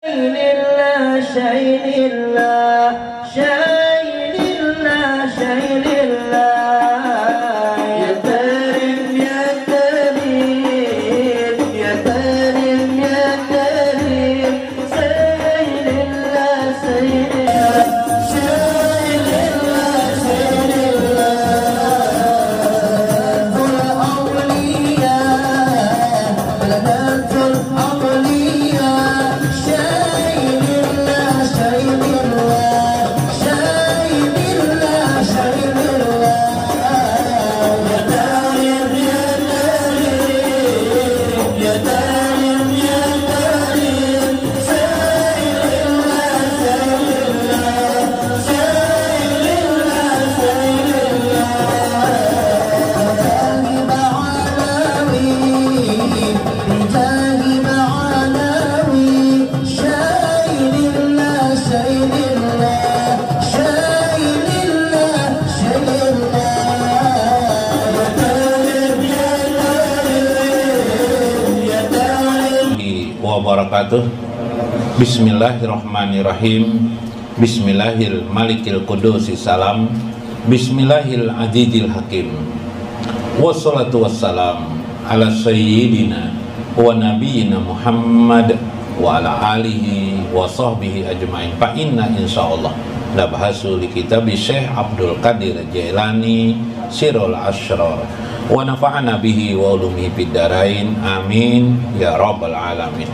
لله شيء لله شيء لله شيء لله يا كريم يا كريم يا كريم يا كريم شيء لله شيء لله شيء لله شيء لله الأولياء بلدات الأولياء wabarakatuh. Bismillahirrahmanirrahim. Bismillahil malikil qudusi salam. Bismillahil azizil hakim. Wassalatu wassalam ala sayyidina wa nabiyyina Muhammad wa ala alihi wa sahbihi ajma'in. Fa inna insyaallah nabhasu li kitab Syekh Abdul Qadir Jailani Sirul Asrar wa nafa'ana bihi wa ulumihi fid dharain amin ya rabbal alamin.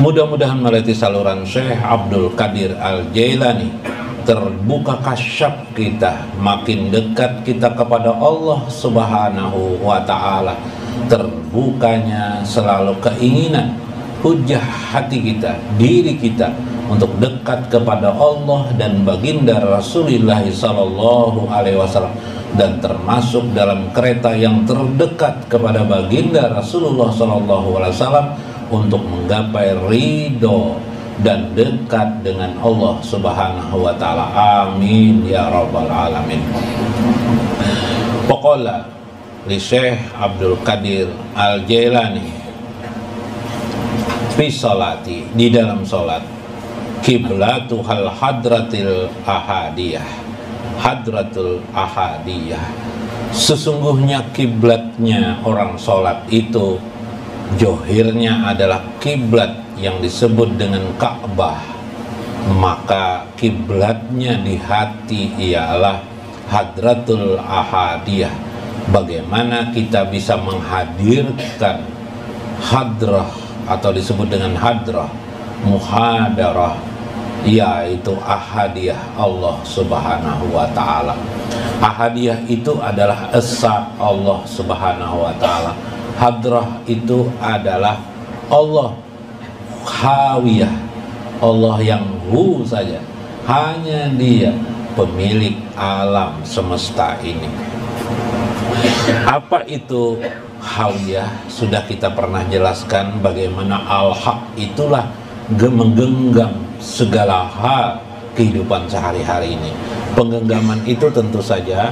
Mudah-mudahan melalui saluran Syekh Abdul Qadir Al-Jailani terbuka kasyaf kita, makin dekat kita kepada Allah Subhanahu wa ta'ala, terbukanya selalu keinginan hujah hati kita, diri kita untuk dekat kepada Allah dan baginda Rasulullah sallallahu alaihi wasallam, dan termasuk dalam kereta yang terdekat kepada baginda Rasulullah sallallahu alaihi wasallam untuk menggapai ridho dan dekat dengan Allah Subhanahu wa ta'ala. Amin ya rabbal alamin. Pokoknya li Syekh Abdul Qadir Al-Jailani fi salati, di dalam salat, kiblatu hal hadratil ahadiyah, hadratul ahadiyah, sesungguhnya kiblatnya orang salat itu johirnya adalah kiblat yang disebut dengan Ka'bah, maka kiblatnya di hati ialah hadratul ahadiyah. Bagaimana kita bisa menghadirkan hadrah atau disebut dengan hadrah muhadarah, yaitu ahadiyah Allah Subhanahu wa ta'ala. Ahadiyah itu adalah esa Allah Subhanahu wa ta'ala. Hadrah itu adalah Allah khawiyah, Allah yang hu saja, hanya Dia pemilik alam semesta ini. Apa itu khawiyah? Sudah kita pernah jelaskan bagaimana al-haq itulah menggenggam segala hal kehidupan sehari-hari ini. Penggenggaman itu tentu saja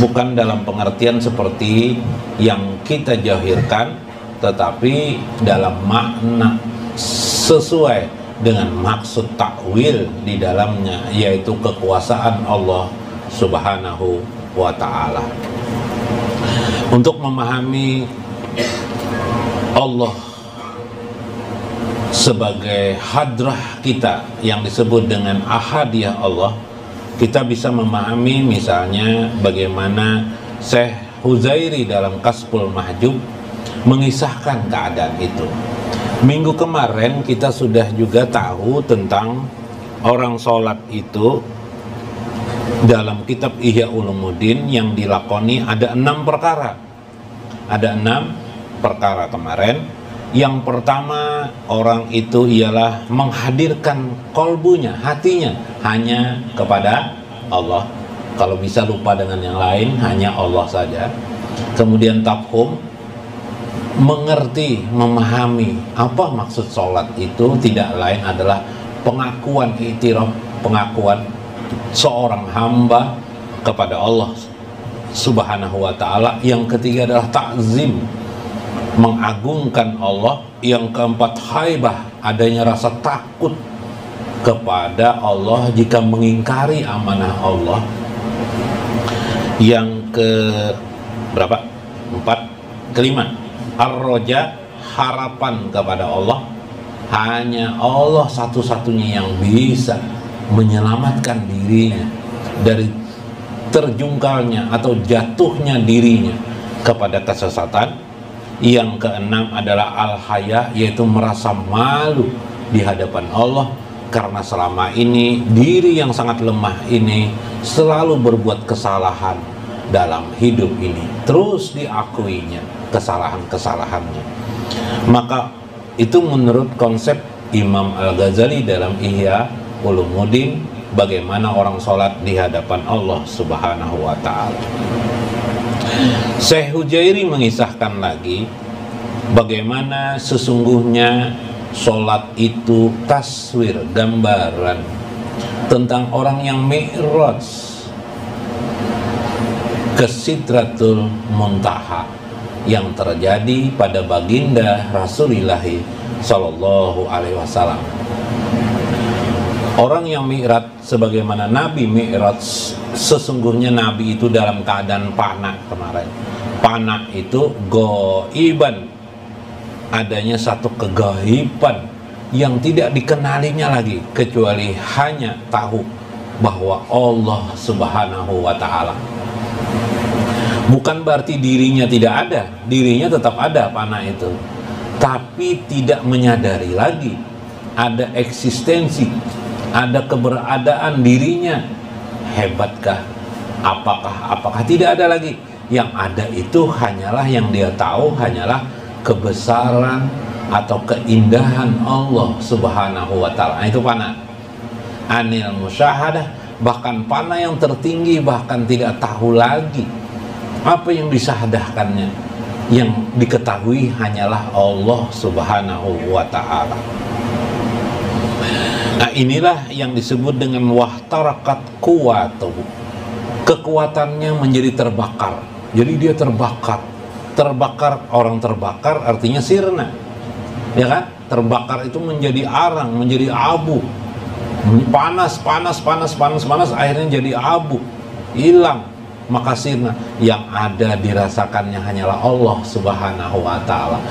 bukan dalam pengertian seperti yang kita jahirkan, tetapi dalam makna sesuai dengan maksud takwil di dalamnya, yaitu kekuasaan Allah Subhanahu wa ta'ala. Untuk memahami Allah sebagai hadrah kita yang disebut dengan ahadiyah Allah, kita bisa memahami misalnya bagaimana Syekh Huzairi dalam Kasful Mahjub mengisahkan keadaan itu. Minggu kemarin kita sudah juga tahu tentang orang sholat itu dalam kitab Ihya Ulumuddin yang dilakoni ada 6 perkara. Ada 6 perkara kemarin. Yang pertama, orang itu ialah menghadirkan kolbunya, hatinya hanya kepada Allah. Kalau bisa lupa dengan yang lain, hanya Allah saja. Kemudian tafhum, mengerti, memahami apa maksud sholat itu tidak lain adalah pengakuan i'tiraf, pengakuan seorang hamba kepada Allah Subhanahu wa ta'ala. Yang ketiga adalah ta'zim, mengagungkan Allah. Yang keempat haibah, adanya rasa takut kepada Allah jika mengingkari amanah Allah. Yang ke berapa? 4, kelima, ar-roja, harapan kepada Allah. Hanya Allah satu-satunya yang bisa menyelamatkan dirinya dari terjungkalnya atau jatuhnya dirinya kepada kesesatan. Yang keenam adalah al-haya, yaitu merasa malu di hadapan Allah karena selama ini diri yang sangat lemah ini selalu berbuat kesalahan dalam hidup ini, terus diakuinya kesalahan-kesalahannya. Maka itu menurut konsep Imam Al-Ghazali dalam Ihya Ulumuddin, bagaimana orang sholat di hadapan Allah Subhanahu wa ta'ala. Syekh Hujairi mengisahkan lagi bagaimana sesungguhnya sholat itu taswir, gambaran tentang orang yang mi'raj ke Sidratul Muntaha yang terjadi pada baginda Rasulullah Sallallahu Alaihi Wasallam. Orang yang mi'raj sebagaimana Nabi mi'raj, sesungguhnya Nabi itu dalam keadaan panah kemarin. Panah itu goiban, adanya satu kegaiban yang tidak dikenalinya lagi kecuali hanya tahu bahwa Allah Subhanahu wa ta'ala. Bukan berarti dirinya tidak ada, dirinya tetap ada panah itu, tapi tidak menyadari lagi ada eksistensi, ada keberadaan dirinya. Hebatkah? Apakah tidak ada lagi? Yang ada itu hanyalah yang dia tahu hanyalah kebesaran atau keindahan Allah Subhanahu wa ta'ala. Itu panah anil musyahadah, bahkan panah yang tertinggi bahkan tidak tahu lagi apa yang disyahadahkannya. Yang diketahui hanyalah Allah Subhanahu wa ta'ala. Nah, inilah yang disebut dengan wahtarakat kuwatuhu, kekuatannya menjadi terbakar. Jadi dia terbakar, orang terbakar artinya sirna, ya kan? Terbakar itu menjadi arang, menjadi abu, panas, akhirnya jadi abu, hilang, maka sirna. Yang ada dirasakannya hanyalah Allah Subhanahu wa ta'ala.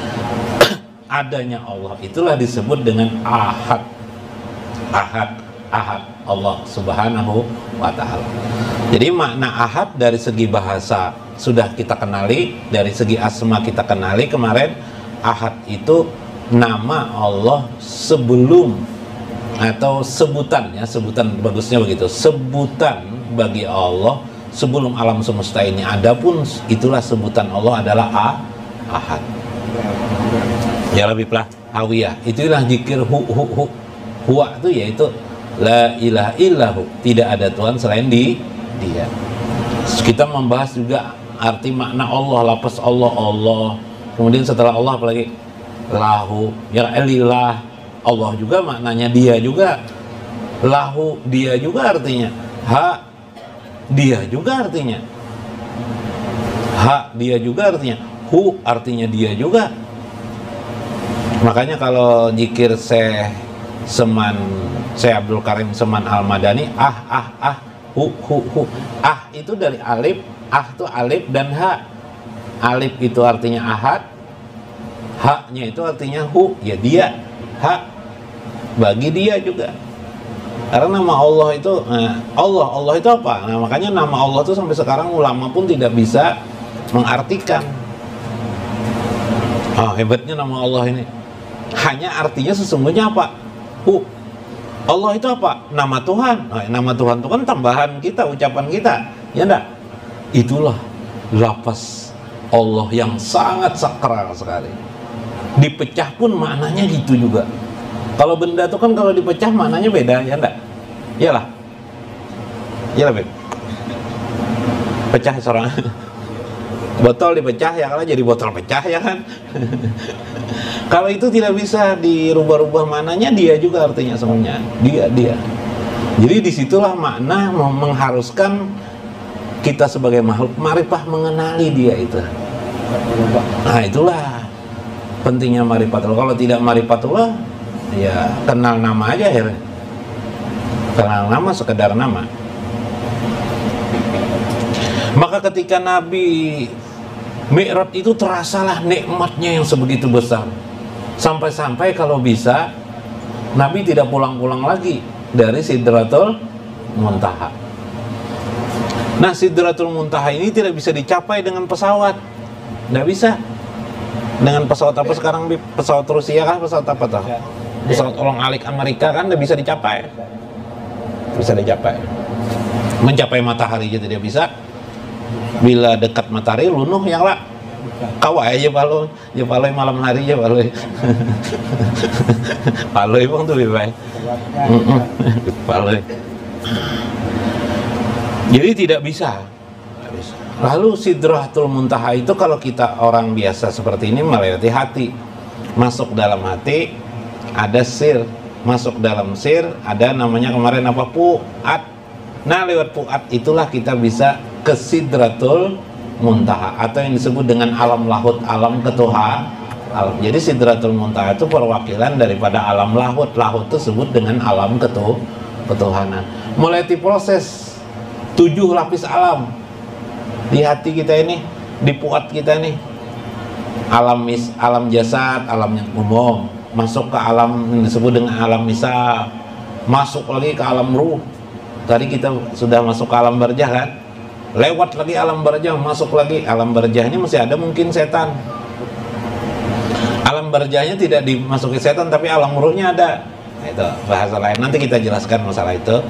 Adanya Allah itulah disebut dengan ahad, Allah Subhanahu wa ta'ala. Jadi makna ahad dari segi bahasa sudah kita kenali, dari segi asma kita kenali kemarin. Ahad itu nama Allah sebelum, atau sebutan, ya, sebutan bagusnya begitu, sebutan bagi Allah sebelum alam semesta ini. Adapun itulah sebutan Allah adalah ahad. Ya lebih pelah hawiyah, itulah zikir huwa itu, yaitu la ilaha illahu, tidak ada Tuhan selain dia. Kita membahas juga arti makna Allah, lafaz Allah. Kemudian setelah Allah apalagi lahu, ya elillah. Allah juga maknanya dia juga, lahu dia juga artinya, ha dia juga artinya, ha dia juga artinya, hu artinya dia juga. Makanya kalau zikir Syekh Abdul Karim Seman Al-Madani, hu. Ah itu dari alif, itu alif dan ha. Alif itu artinya ahad, ha-nya itu artinya hu, ya dia, ha bagi dia juga. Karena nama Allah itu Allah itu apa? Nah, makanya nama Allah itu sampai sekarang ulama pun tidak bisa mengartikan. Hebatnya nama Allah ini. Hanya artinya sesungguhnya apa? Hu. Allah itu apa? Nama Tuhan. Nama Tuhan itu kan tambahan kita, ucapan kita, ya enggak? Itulah lafaz Allah yang sangat sakral sekali. Dipecah pun maknanya gitu juga. Kalau benda itu kan kalau dipecah maknanya beda, ya enggak? Iyalah. Iyalah, Beb. Pecah seorang. Botol dipecah ya kan, jadi botol pecah ya kan. Kalau itu tidak bisa dirubah-rubah maknanya, dia juga artinya semuanya. Dia. Jadi disitulah makna mengharuskan kita sebagai makhluk ma'rifah mengenali dia itu. Nah itulah pentingnya ma'rifatullah. Kalau tidak ma'rifatullah, ya kenal nama aja akhirnya. Kenal nama sekedar nama. Maka ketika Nabi Mi'raj itu terasalah nikmatnya yang sebegitu besar. Sampai-sampai kalau bisa Nabi tidak pulang-pulang lagi dari Sidratul Muntaha. Nah, Sidratul Muntaha ini tidak bisa dicapai dengan pesawat. Nggak bisa. Dengan pesawat apa sekarang? Pesawat Rusia kan? Pesawat apa tuh? Pesawat ulang-alik Amerika kan nggak bisa dicapai. Bisa dicapai. Mencapai matahari aja tidak bisa. Bila dekat matahari lunuh yang lah. Kawai aja palo, ya palo malam hari aja palo. Palo emang tuh baik. Palo. Jadi tidak bisa. Lalu Sidratul Muntaha itu kalau kita orang biasa seperti ini melewati hati. Masuk dalam hati ada sir, masuk dalam sir ada namanya kemarin apa, pu'at. Nah, lewat pu'at itulah kita bisa ke Sidratul Muntaha atau yang disebut dengan alam lahut, alam ketuhanan. Jadi Sidratul Muntaha itu perwakilan daripada alam lahut. Lahut itu disebut dengan alam ketuhanan. Mulai proses 7 lapis alam di hati kita ini, di puat kita ini. Alam jasad, alam yang umum, masuk ke alam yang disebut dengan alam misal, masuk lagi ke alam ruh. Tadi kita sudah masuk ke alam barzah kan? Lewat lagi alam barzah, masuk lagi alam barzahnya masih ada mungkin setan. Alam barzahnya tidak dimasuki setan tapi alam ruhnya ada. Nah, itu bahasa lain, nanti kita jelaskan masalah itu.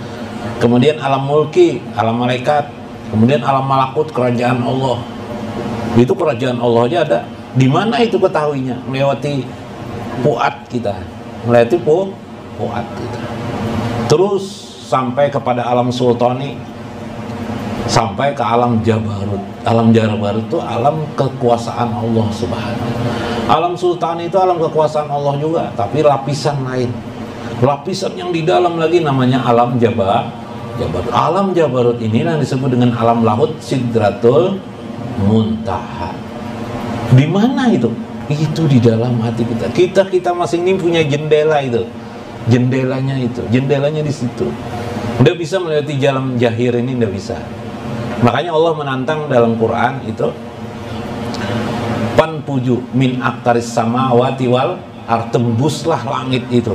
Kemudian alam mulki, alam malaikat, kemudian alam malakut, kerajaan Allah. Itu kerajaan Allah aja ada. Di mana itu ketahuinya? Melewati puat kita, melewati puat kita. Terus sampai kepada alam sultani, sampai ke alam Jabarut. Alam Jabarut itu alam kekuasaan Allah Subhanahu. Alam sultani itu alam kekuasaan Allah juga, tapi lapisan lain. Lapisan yang di dalam lagi namanya alam Jabarut. Alam Jabarut ini yang disebut dengan alam lahut Sidratul Muntaha. Di mana itu? Itu di dalam hati kita. Kita masing ini punya jendela itu. Jendelanya itu, jendelanya di situ. Nggak bisa melewati jalan jahir ini, nggak bisa. Makanya Allah menantang dalam Quran itu, panpuju min aktaris samawati wal ar, tembuslah langit itu.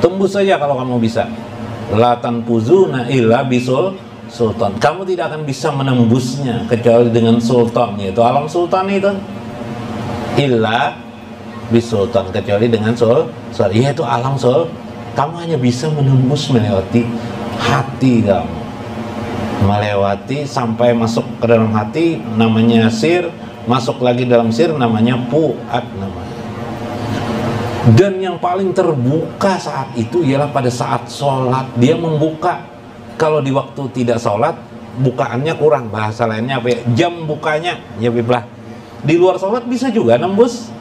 Tembus saja kalau kamu bisa. La tanpuzuna illa bisul sultan. Kamu tidak akan bisa menembusnya kecuali dengan sultan, yaitu alam sultan itu. Illa bisultan, kecuali dengan sultan, yaitu alam sultan. Kamu hanya bisa menembus melewati hati kamu. Melewati sampai masuk ke dalam hati namanya sir, masuk lagi dalam sir namanya pu'at namanya. Dan yang paling terbuka saat itu ialah pada saat sholat. Dia membuka. Kalau di waktu tidak sholat, bukaannya kurang. Bahasa lainnya apa ya? Jam bukanya ya biblah. Di luar sholat bisa juga nembus,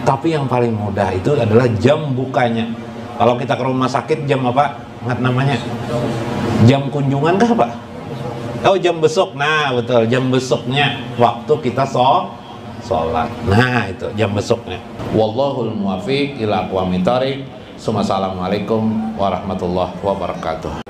tapi yang paling mudah itu adalah jam bukanya. Kalau kita ke rumah sakit jam apa? Nggak namanya? Jam kunjungan kah Pak? Oh, jam besok. Nah betul, jam besoknya waktu kita sholat. Nah itu jam besoknya. Wallahul muwaffiq ila aqwamit thoriq. Assalamualaikum warahmatullahi wabarakatuh.